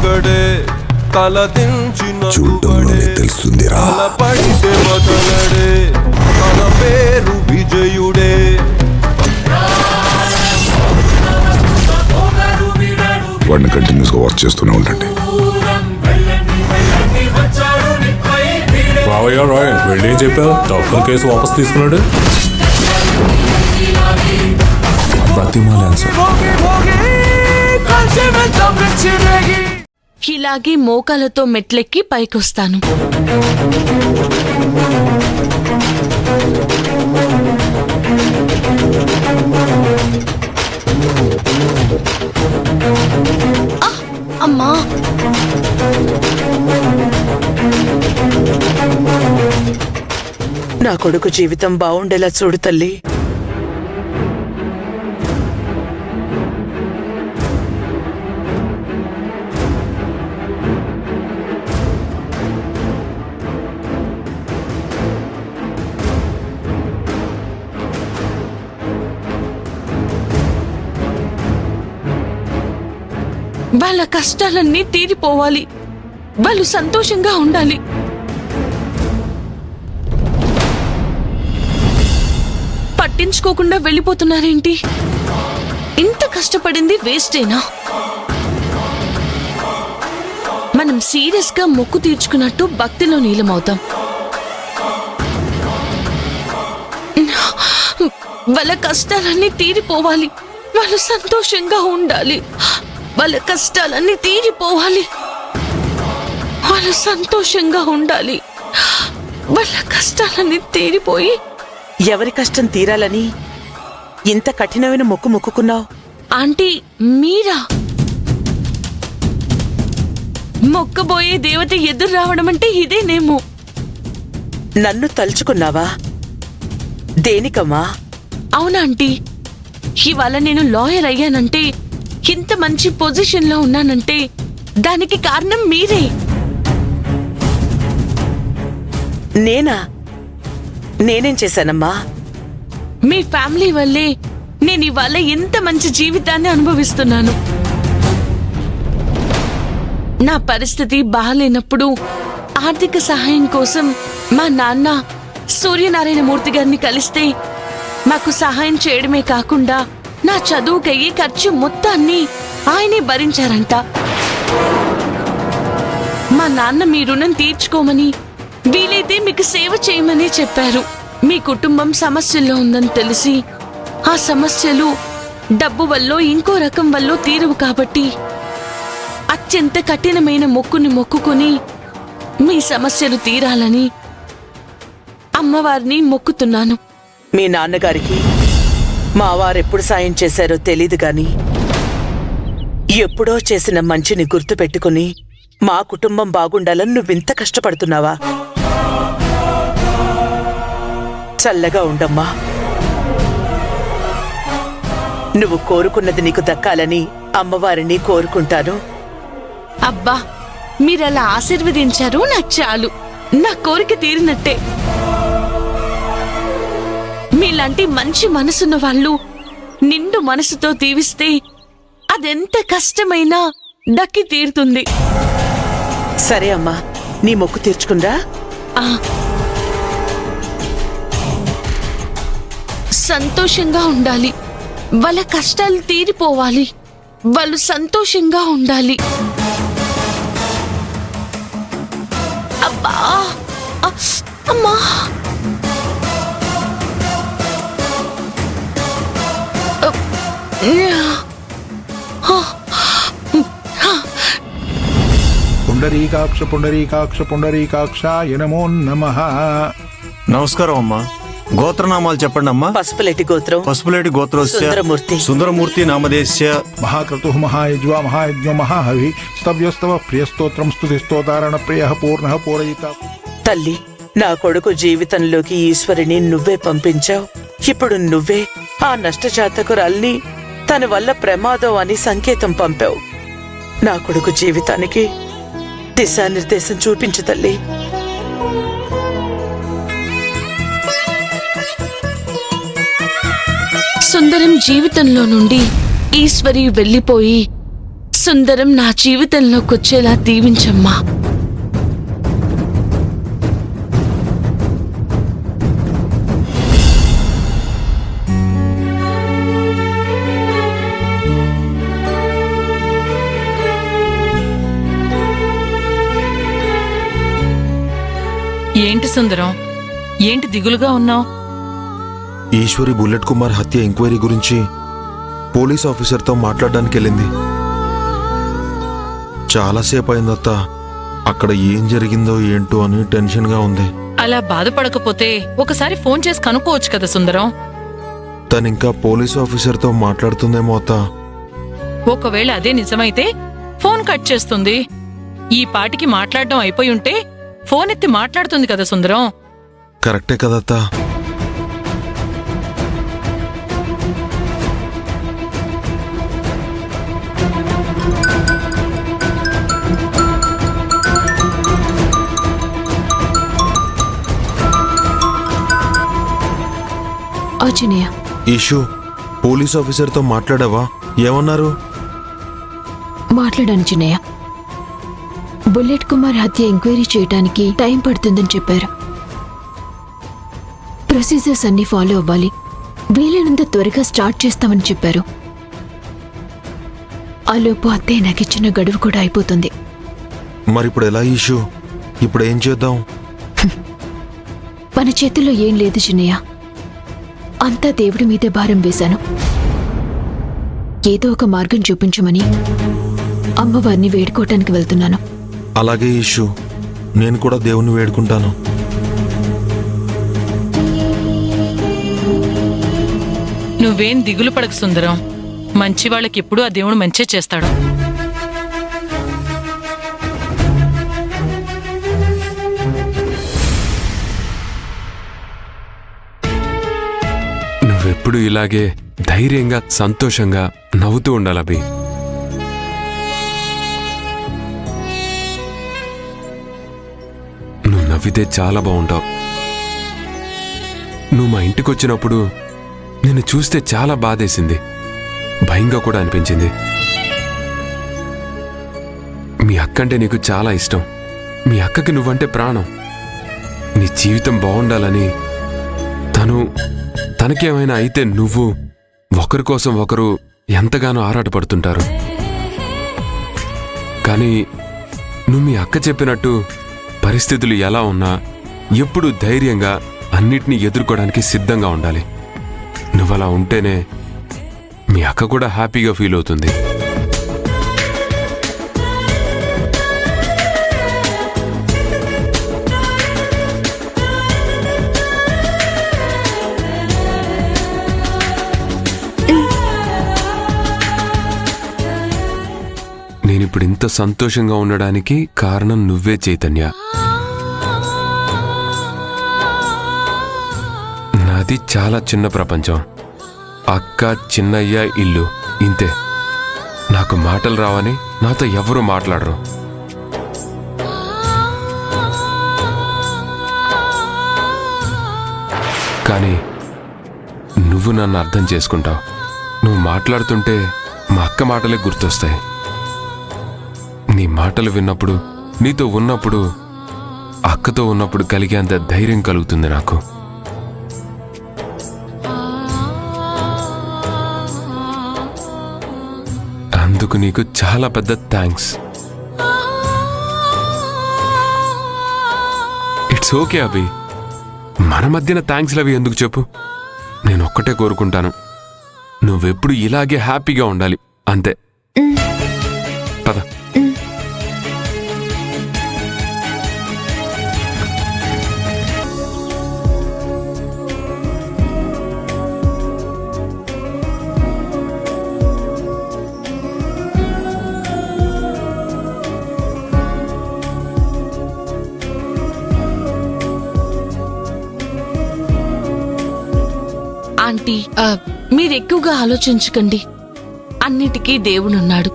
ఒకడే తలదించిన చూడటంలోనే తెలుస్తుందిరా. పడితే వదలడే తన పేరు విజయుడే. వాడిని కంటిన్యూస్గా వర్క్ చేస్తూనే ఉండండి. వెళ్ళేం చెప్పావు? డాక్టర్ కేసు వాపస్ తీసుకున్నాడు. ఇలాగే మోకాలతో మెట్లెక్కి పైకొస్తాను. అమ్మా, నా కొడుకు జీవితం బాగుండేలా చూడు తల్లి. వాళ్ళ కష్టాలన్నీ తీరిపోవాలి, వాళ్ళు సంతోషంగా ఉండాలి. పట్టించుకోకుండా వెళ్ళిపోతున్నారేంటి? ఇంత కష్టపడింది వేస్టేనా? మనం సీరియస్ గా మొక్కు తీర్చుకున్నట్టు భక్తిలో నీలమవుతాం. వాళ్ళ కష్టాలన్నీ తీరిపోవాలి, వాళ్ళు సంతోషంగా ఉండాలి. వాళ్ళ కష్టాలన్నీ తీరిపోవాలి, వాళ్ళు సంతోషంగా ఉండాలి. వాళ్ళ కష్టాలన్నీ తీరిపోయి ఎవరి కష్టం తీరాలని ఇంత కఠినమైన మొక్కు మొక్కుకున్నావు? ఆంటీ, మీరా? మొక్కబోయే దేవత ఎదురు రావడం అంటే ఇదేనేమో. నన్ను తలుచుకున్నావా? దేనికమ్మా? అవునా ఆంటీ, ఇవాళ నేను లాయర్ అయ్యానంటే, ఇంత మంచి పొజిషన్ లో ఉన్నానంటే దానికి కారణం మీరే. నేనా? నేనేం చేశానమ్మా? మీ ఫ్యామిలీ వల్లే నేను ఇవాళ ఎంత మంచి జీవితాన్ని అనుభవిస్తున్నాను. నా పరిస్థితి బాగాలేనప్పుడు ఆర్థిక సహాయం కోసం మా నాన్న సూర్యనారాయణ మూర్తి గారిని కలిస్తే మాకు సహాయం చేయడమే కాకుండా నా చదువుకయ్యే ఖర్చు మొత్తాన్ని ఆయనే భరించారంట. మా నాన్న మీ రుణం తీర్చుకోమని, వీలైతే మీకు సేవ చేయమని చెప్పారు. మీ కుటుంబం సమస్యల్లో ఉందని తెలిసి ఆ సమస్యలు డబ్బు వల్ల ఇంకో రకం వల్ల తీరవు కాబట్టి అత్యంత కఠినమైన మొక్కుని మొక్కుకొని మీ సమస్యలు తీరాలని అమ్మవారిని మొక్కుతున్నాను. మీ నాన్నగారికి మా వారెప్పుడు సాయం చేశారో తెలీదు గాని ఎప్పుడో చేసిన మంచిని గుర్తు పెట్టుకుని మా కుటుంబం బాగుండాలని నువ్వింత కష్టపడుతున్నావా? చల్లగా ఉండమ్మా. నువ్వు కోరుకున్నది నీకు దక్కాలని అమ్మవారిని కోరుకుంటాను. అబ్బా, మీరలా ఆశీర్వదించారు, నాకు చాలు. నా కోరిక తీరినట్టే. మీలాంటి మంచి మనసున్న వాళ్ళు నిండు మనసుతో దీవిస్తే అదెంత కష్టమైనా దక్కి తీరుతుంది. సరే అమ్మా, నీ మొక్కు తీర్చుకుందా? సంతోషంగా ఉండాలి, వాళ్ళ కష్టాలు తీరిపోవాలి, వాళ్ళు సంతోషంగా ఉండాలి. అబ్బా, అమ్మా, పుండరీకాక్ష పుండరీకాక్ష పుండరీకాక్షాయ నమో నమః. నమస్కారం అమ్మా. గోత్రనామాలు చెప్పండి అమ్మా. పసుపులేటి గోత్రం. పసుపులేటి గోత్రోస్య సుందరమూర్తి. సుందరమూర్తి నామదేశ్య. మహాక్రతు మహాయజ్వా మహాయజ్ఞ మహాహవి స్తవ్యస్తవ ప్రియస్తోత్రం స్తుతి స్తోతారణ ప్రియ పూర్ణ పూరయిత. తల్లి, నా కొడుకు జీవితంలోకి ఈశ్వరిని నువ్వే పంపించావు. ఇప్పుడు నువ్వే ఆ నష్టజాతకురాల్ని తన వల్ల ప్రమాదం అని సంకేతం పంపావు. నా కొడుకు జీవితానికి దిశానిర్దేశం చూపించు తల్లి. సుందరం జీవితంలో నుండి ఈశ్వరి వెళ్లిపోయి సుందరం నా జీవితంలోకి వచ్చేలా దీవించమ్మా. ఏంటి సుందరం, ఏంటి దిగులుగా ఉన్నావు? ఈశ్వరి బుల్లెట్ కుమార్ హత్య ఎంక్వైరీ గురించి పోలీస్ ఆఫీసర్తో మాట్లాడడానికి వెళ్ళింది. చాలాసేపు అయిందత్త. అక్కడ ఏం జరిగిందో ఏంటో అని టెన్షన్గా ఉంది. అలా బాధపడకపోతే ఒకసారి ఫోన్ చేసి కనుక్కోవచ్చు కదా సుందరం. తనింకా పోలీస్ ఆఫీసర్తో మాట్లాడుతుందేమో అత్త. ఒకవేళ అదే నిజమైతే ఫోన్ కట్ చేస్తుంది. ఈ పాటికి మాట్లాడడం అయిపోయి ఉంటే ఫోన్ ఎత్తి మాట్లాడుతుంది కదా సుందరం. కరెక్టే కదత్తా. అర్జునయ్య, ఈషు, పోలీస్ ఆఫీసర్తో మాట్లాడావా? ఏమన్నారు? మాట్లాడాను చిన్నయ్య. బుల్లెట్ కుమార్ హత్య ఎంక్వైరీ చేయడానికి టైం పడుతుందని చెప్పారు. ప్రొసీజర్స్ అన్ని ఫాలో అవ్వాలి. వీలైనంత త్వరగా స్టార్ట్ చేస్తామని చెప్పారు. ఆలోపు అత్తయ్య నాకిచ్చిన గడువు కూడా అయిపోతుంది. మరిప్పుడు ఎలా ఈషు? ఇప్పుడు ఏం చేద్దాం? మన చేతుల్లో ఏం లేదు చిన్నయ్య. అంతా దేవుడి మీదే భారం వేశాను. ఏదో ఒక మార్గం చూపించమని అమ్మవారిని వేడుకోవటానికి వెళ్తున్నాను. అలాగే ఈషు, నేను కూడా దేవుణ్ణి వేడుకుంటాను. నువ్వేం దిగులు పడకు సుందరం. మంచి వాళ్ళకి ఎప్పుడూ ఆ దేవుడు మంచే చేస్తాడు. నువ్వెప్పుడు ఇలాగే ధైర్యంగా సంతోషంగా నవ్వుతూ ఉండాలి అభి. నువ్వు నవ్వితే చాలా బాగుంటావు. నువ్వు మా ఇంటికి వచ్చినప్పుడు నిన్ను చూస్తే చాలా బాధేసింది, భయంగా కూడా అనిపించింది. మీ అక్కంటే నీకు చాలా ఇష్టం. మీ అక్కకి నువ్వంటే ప్రాణం. నీ జీవితం బాగుండాలని తనకేమైనా అయితే నువ్వు ఒకరి కోసం ఒకరు ఎంతగానో ఆరాటపడుతుంటారు. కానీ నువ్వు మీ అక్క చెప్పినట్టు పరిస్థితులు ఎలా ఉన్నా ఎప్పుడూ ధైర్యంగా అన్నిటినీ ఎదుర్కోవడానికి సిద్ధంగా ఉండాలి. నువ్వలా ఉంటేనే మీ అక్క కూడా హ్యాపీగా ఫీల్ అవుతుంది. నేనిప్పుడు ఇంత సంతోషంగా ఉండడానికి కారణం నువ్వే చైతన్య. నాది చాలా చిన్న ప్రపంచం. అక్క, చిన్నయ్య, ఇల్లు, ఇంతే. నాకు మాటలు రావని నాతో ఎవరూ మాట్లాడరు. కానీ నువ్వు నన్ను అర్థం చేసుకుంటావు. నువ్వు మాట్లాడుతుంటే మా అక్క మాటలే గుర్తొస్తాయి. నీ మాటలు విన్నప్పుడు, నీతో ఉన్నప్పుడు, అక్కతో ఉన్నప్పుడు కలిగేంత ధైర్యం కలుగుతుంది నాకు. అందుకు నీకు చాలా పెద్ద థ్యాంక్స్. ఇట్స్ ఓకే అభి. మన మధ్యన థ్యాంక్స్లు అవి ఎందుకు చెప్పు? నేను ఒక్కటే కోరుకుంటాను, నువ్వెప్పుడు ఇలాగే హ్యాపీగా ఉండాలి, అంతే. పద. ఆంటీ, మీరెక్కువగా ఆలోచించకండి. అన్నిటికీ దేవుడున్నాడు.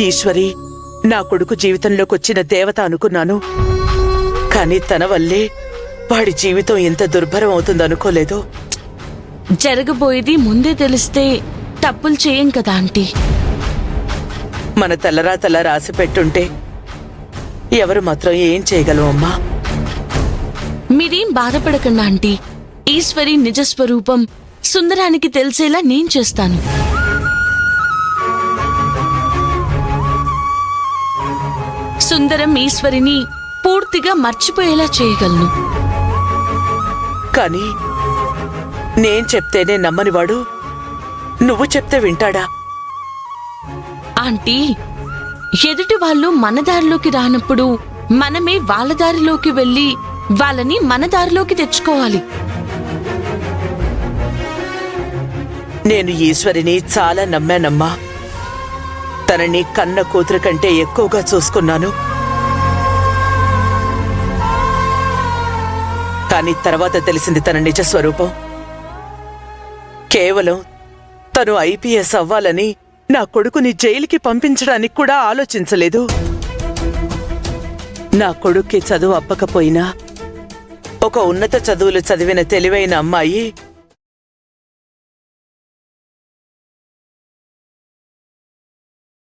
ఈశ్వరి, నా కొడుకు జీవితంలోకి వచ్చిన దేవత అనుకున్నాను. కానీ తన వల్లే వాడి జీవితం ఎంత దుర్భరం అవుతుందనుకోలేదు. జరగబోయేది ముందే తెలిస్తే తప్పులు చేయం కదా ఆంటీ. మన తలరాతలా రాసి పెట్టుంటే ఎవరు మాత్రం ఏం చేయగలం అమ్మా? మీరేం బాధపడకండి ఆంటీ. ఈశ్వరి నిజస్వరూపం సుందరానికి తెలిసేలా నేను చేస్తాను. సుందరం ఈశ్వరిని పూర్తిగా మర్చిపోయేలా చేయగలను. కానీ నేను చెప్తేనే నమ్మనివాడు నువ్వు చెప్తే వింటాడా? ఆంటీ, ఎదుటి వాళ్ళు మన దారిలోకి రానప్పుడు మనమే వాళ్ళ దారిలోకి వెళ్ళి వాళ్ళని మన దారిలోకి తెచ్చుకోవాలి. నేను ఈశ్వరిని చాలా నమ్మానమ్మా. తనని కన్న కూతురు కంటే ఎక్కువగా చూసుకున్నాను. కానీ తర్వాత తెలిసింది తన నిజ స్వరూపం. కేవలం తను ఐపీఎస్ అవ్వాలని నా కొడుకుని జైలుకి పంపించడానికి కూడా ఆలోచించలేదు. నా కొడుక్కి చదువు అప్పకపోయినా ఒక ఉన్నత చదువులు చదివిన తెలివైన అమ్మాయి